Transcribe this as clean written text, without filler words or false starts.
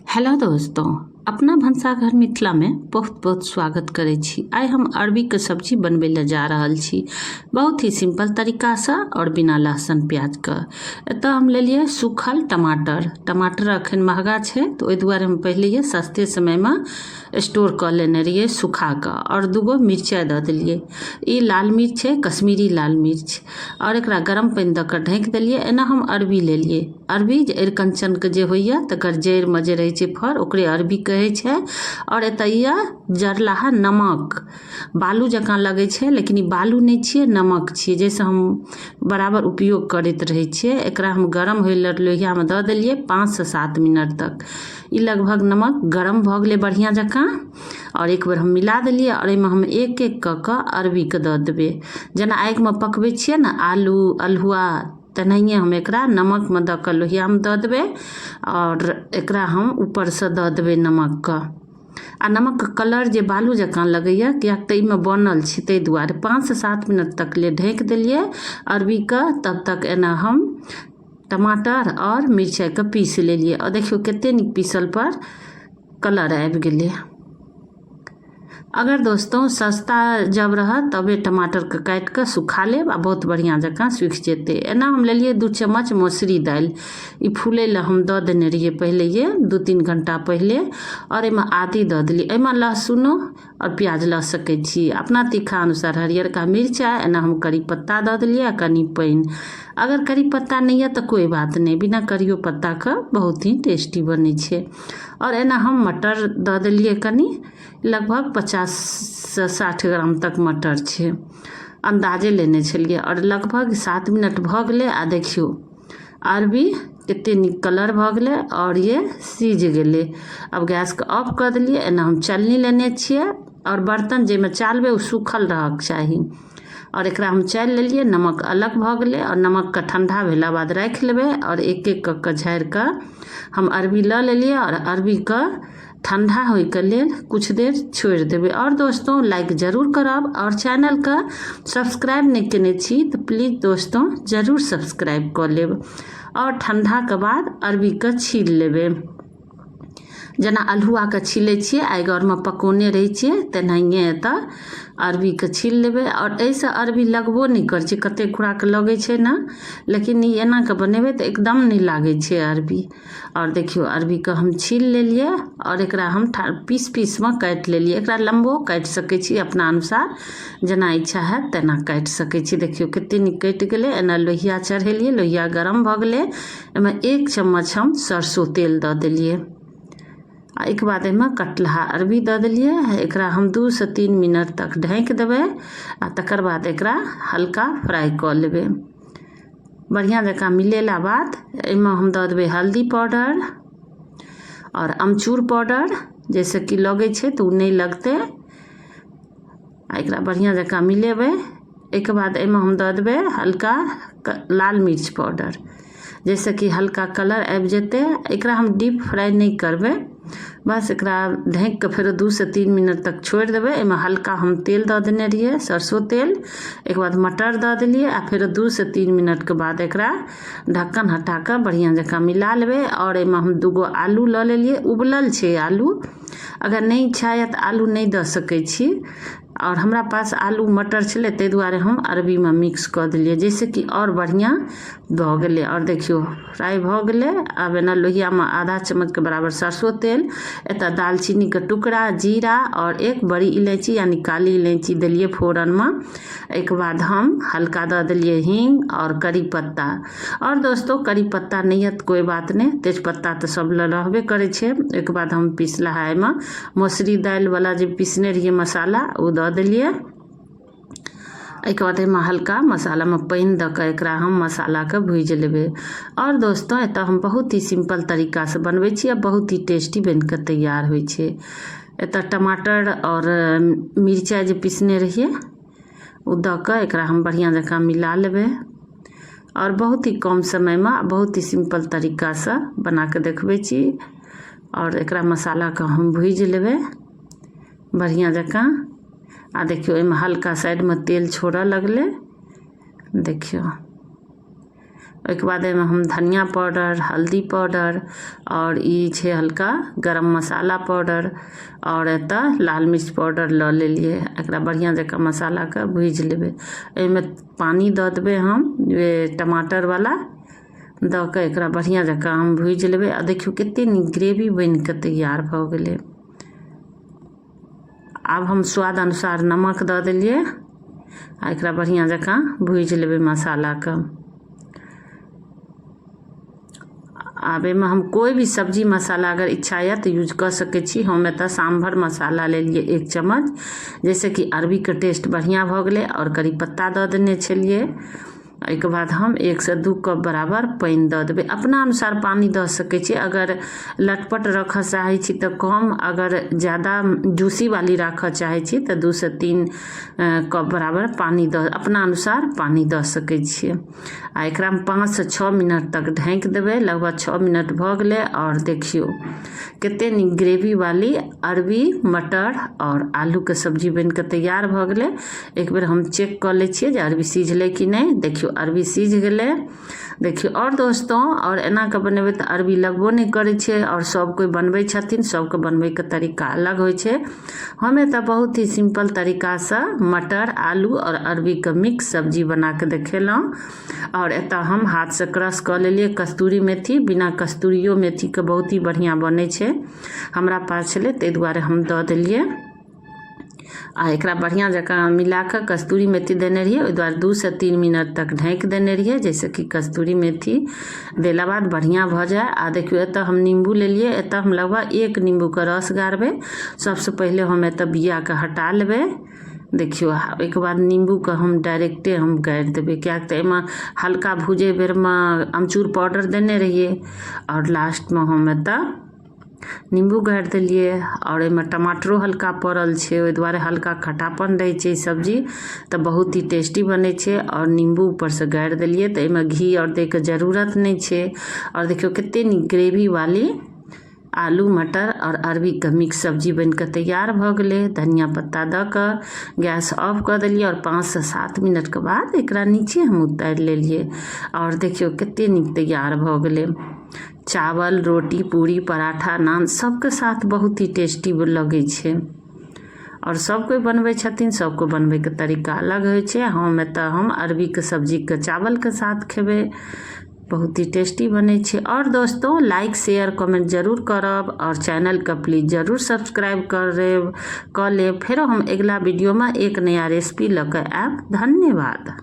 Hello दोस्तों, अपना भनसाघर मिथिला में बहुत बहुत स्वागत करै छी। आइ हम अरबी के सब्जी बनबै ले जा रहल छी, बहुत ही सिंपल तरीका से और बिना लहसुन प्याज के। एतऽ हम लेलिए सूखल टमाटर अखन महगा छै तो ओहि दुआरे हम पहिले सस्ते समय में स्टोर कर लेने रहिए सुखा के। और दूगो मिर्चाई दऽ देलिए, ई लाल मिर्च है, कश्मीरी लाल मिर्च, और एकरा गरम पानी दऽ के ढाँकि देलिए। एना हम अरबी लेलिए, अरबी जे अरिकंचन के जे होइए तकर जड़ि में जे रहै छै फर ओकरे अरबी कहै छै। और एतऽ जरलाहा नमक, बालू जकाँ लगै छै लेकिन ई बालू नहीं छियै, नमक छियै, जैसे हम बराबर उपयोग करैत रहै छियै। एकरा हम गरम होय लोहिया में दऽ देलिए 5 से 7 मिनट तक। ई लगभग नमक गरम भऽ गेलै बढ़िया जकाँ, और एक बेर हम मिला देलिए। और एहिमे हम एक एक कऽ कऽ अरबी के दऽ देबै, जेना आगि में पकबै छियै ने आलू अल्हुआ, तेनाहिए हम एकरा नमक में दऽ कऽ लोहिया में दऽ देबै। और एकरा हम ऊपर से दऽ देबै नमक के। आ नमक के कलर जे बालू जकाँ लगैया, कियाक तऽ इमे बनल छै ताहि दुआरे 5 से 7 मिनट तक ले ढाँकि देलिए अरबी के। तब तक एना हम टमाटर और मिरचाई के पीस लेलिए, और देखियो कते नीक पीसल पर कलर आबि गेलै। अगर दोस्तों सस्ता जब रहत तबे टमाटर के काटि के सुखा लेब आ बहुत बढ़िया जकाँ सूखि जेतै। एना हम लेलिए 2 चम्मच मौसरी दालि, ई फूलै ले हम दऽ देने रहिए पहिले 2-3 घंटा पहिले। और एहिमे आदी दऽ देलिए, एहिमे लहसुनो और प्याज लऽ सकै छी अपना तीखा अनुसार। हरियरका मिर्चाई, एना हम करी पत्ता दऽ देलिए आ कनी पानि। अगर करी पत्ता नहीं है तो कोई बात नहीं, बिना करियो पत्ता के बहुत ही टेस्टी बनै छै। और एना हम मटर दऽ देलिए कनी, लगभग 50 से 60 ग्राम तक मटर छै, अंदाजे लेने छलिए। और लगभग 7 मिनट भऽ गेलै आ देखियो अरबी कते नीक कलर भऽ गेलै और ये सीझ गेलै। अब गैस के ऑफ कर देलिए। एना हम चलनी लेने छियै, और बर्तन जाहिमे चालबै ओ सूखल रहक चाही। और एकरा हम चालि लेलिए, नमक अलग भऽ गेलै, और नमक के ठंडा भेला बाद राखि लेबै। और एक एक कऽ के झाड़ि के हम अरबी लऽ लेलिए, और अरबी के ठंडा होय के लेल कुछ देर छोड़ि देबै। और दोस्तों लाइक जरूर करब, और चैनल के सब्सक्राइब नहीं केने छी तो प्लीज दोस्तों जरूर सब्सक्राइब कर लेब। और ठंडा के बाद अरबी के छील लेबै, जेना अल्हुआ के छीलै छियै, आगिर में पकौने रहै छियै तेनाहिए एतऽ अरबी के छील लेबै। और ऐसे अरबी लगबो नहीं कर छै, कते खुराक लगै छै ना, लेकिन ई एना के बनेबै तऽ एकदम नहीं लागै छै अरबी। और देखियो अरबी के हम छील लेलिए, और एकरा हम पीस पीस में काटि लेलिए। एकरा लम्बो काटि सकै छी अपना अनुसार, जेना इच्छा है तेना काटि सकै छी। देखियो कते नीक कटि गेलै। एना लोहिया चढ़ेलिए, लोहिया गरम भऽ गेलै, एहिमे 1 चम्मच हम सरसों तेल दऽ देलिए। आ एक बाद एहिमे कटलाहा अरबी दऽ देलिए। एकरा हम 2 से 3 मिनट तक ढाँकि देबै, आ तकर बाद एकरा हल्का फ्राई कऽ लेबै। बढ़िया जकाँ मिलेला बाद एहिमे हम दऽ देबै हल्दी पाउडर और अमचूर पाउडर, जैसे कि लगै छै तऽ ओ नहीं लगतै। आ एकरा बढ़िया जकाँ मिलेबै। एक बाद एहिमे हम दऽ देबै हल्का लाल मिर्च पाउडर, जैसे कि हल्का कलर आबि जेतै। एकरा हम डीप फ्राई नहीं करबै, बस एकरा ढाँकि के फेर 2 से 3 मिनट तक छोड़ि देबै। एहिमे हल्का हम तेल दऽ देने रहिए, सरसों तेल। एक बाद मटर दऽ देलिए, आ फेर 2 से 3 मिनट के बाद एकरा ढक्कन हटा के बढ़िया जकाँ मिला लेबै। और एहिमे हम 2 आलू लऽ लेलिए, उबलल छै आलू, अगर नहीं इच्छा है तो आलू नहीं दऽ सकै छी। और हमरा पास आलू मटर छलै ताहि दुआरे हम अरबी में मिक्स कऽ देलिए, जैसे कि और बढ़िया भऽ गेलै। और देखियो फ्राई भऽ गेलै। आब एना लोहिया में आधा चम्मच के बराबर सरसों तेल, एतऽ दालचीनी के टुकड़ा, जीरा और 1 बड़ी इलायची यानी काली इलायची देलिए फोरन में। एक बाद हम हल्का दऽ देलिए हींग और करी पत्ता। और दोस्तों करी पत्ता नहीं है तो कोई बात नहीं, तेज पत्ता तो सब लग रहबे करे छे। एक बाद हम पिसलाहा एहिमे मौसरी दालि वाला जे पिसने रहिए मसाला ओ दऽ देलिए। एक बाद एहिमे हल्का मसाला में पानी दऽ के एकरा हम मसाला के भूजि लेबै। और दोस्तों एतऽ हम बहुत ही सिंपल तरीका से बनबै छी, आ बहुत ही टेस्टी बन के तैयार होइ छै। एतऽ टमाटर और मिरचाई जे पिसने रहिए ओ दऽ के एकरा हम बढ़िया जकाँ मिला लेबै। और बहुत ही कम समय में बहुत ही सिंपल तरीका से बना के देखबै छी। और एकरा मसाला के हम भूजि लेबै बढ़िया जकाँ। आ देखियो एहिमे हल्का साइड में तेल छोड़ऽ लगलै, देखियो ओहिके बाद एहिमे हम धनिया पाउडर, हल्दी पाउडर और ई छै हल्का गरम मसाला पाउडर और एतऽ लाल मिर्च पाउडर लऽ लेलिए। एकरा बढ़िया जकाँ मसाला के भूजि लेबै। एहिमे पानी दऽ देबै हम टमाटर वाला दऽ कऽ एकरा बढ़िया जकाँ हम भूजि लेबै। आ देखियौ कते नीक ग्रेवी बनि कऽ तैयार भऽ गेलै। आब हम स्वाद अनुसार नमक दऽ देलिए आ एकरा बढ़िया जकाँ भूजि लेबै मसाला के। आब एहिमे हम कोई भी सब्जी मसाला अगर इच्छा यऽ तऽ यूज कऽ सकै छी। हम एतऽ सांभर मसाला लेलिए 1 चम्मच, जैसे कि अरबी के टेस्ट बढ़िया भऽ गेलै। और करी पत्ता दऽ देने छलिए। एहिके बाद हम 1 से 2 कप बराबर पानि दऽ देबै। अपना अनुसार पानी दऽ सकै छी। अगर लटपट रखऽ चाहै छी तऽ कम, अगर ज़्यादा जूसी वाली राखऽ चाहै छी तऽ 2 से 3 कप बराबर पानी अपना अनुसार पानी दऽ सकै छियै। आ एकरा 5 से 6 मिनट तक ढाँकि देबै। लगभग 6 मिनट भऽ गेलै और देखियौ कते नीक ग्रेवी वाली अरबी मटर और आलू के सब्जी बनि कऽ तैयार भऽ गेलै। एक बेर हम चेक कऽ लै छियै जे अरबी सिझलै कि नहीं। देखियौ अरबी सीझ गेलै। देखियौ और दोस्तों, और एना के बनेबै तऽ अरबी लगबो नहीं करै छै। और सब कोई बनबै छथिन, सबके बनबै के तरीका अलग होइ छै। हम एतऽ बहुत ही सिंपल तरीका से मटर, आलू और अरबी के मिक्स सब्जी बना के देखेलहुँ। और एतऽ हम हाथ से क्रश कऽ लेलिए कस्तूरी मेथी। बिना कस्तूरियो मेथी के बहुत ही बढ़िया बनै छै। हमरा पास छलै ताहि दुआरे हम दऽ देलिए। आ एकरा बढ़िया जकाँ मिला कऽ कस्तूरी मेथी देने रहिए, ओहि दुआरे 2 से 3 मिनट तक ढाँकि देने रहिए, जैसे कि कस्तूरी मेथी देला बाद बढ़िया भऽ जाए। आ देखियो एतऽ हम नींबू लेलिए। एतऽ हम लगभग 1 नींबू के रस गारबै। सबसे पहले हम एतऽ बिया के हटा लेबै। देखियो एक बाद नींबू के हम डायरेक्टे हम गारि देबै, कियाकि तऽ एहिमे हल्का भूजे बेर में अमचूर पाउडर देने रहिए। और लास्ट में हम एतऽ नींबू गारि देलिए। और एहिमे टमाटरो हल्का पड़ल छै, ओहि दुआरे हल्का खटापन रहै छै सब्जी तऽ बहुत ही टेस्टी बनै छै। और नींबू ऊपर से गारि देलिए तऽ एहिमे घी और दै के जरूरत नहीं छै। और देखियो कते नीक ग्रेवी वाली आलू मटर और अरबी के मिक्स सब्जी बन के तैयार भऽ गेलै। धनिया पत्ता दऽ कऽ गैस ऑफ कऽ देलिए और 5 से 7 मिनट के बाद एकरा नीचे हम उतारि लेलिए। और देखियो कते नीक तैयार भऽ गेलै। चावल, रोटी, पूरी, पराठा, नान सबके साथ बहुत ही टेस्टी लगै छै। और सब कोई बनबै छथिन, सबको बनबै के तरीका अलग होइ छै। हम एतऽ हम अरबी के सब्जी के चावल के साथ खेबै, बहुत ही टेस्टी बनै छै। और दोस्तों लाइक शेयर कमेंट जरूर करब और चैनल के प्लीज जरूर सब्सक्राइब कऽ लेब। फेरो हम अगला वीडियो में एक नया रेसिपी लऽ कऽ आएब। धन्यवाद।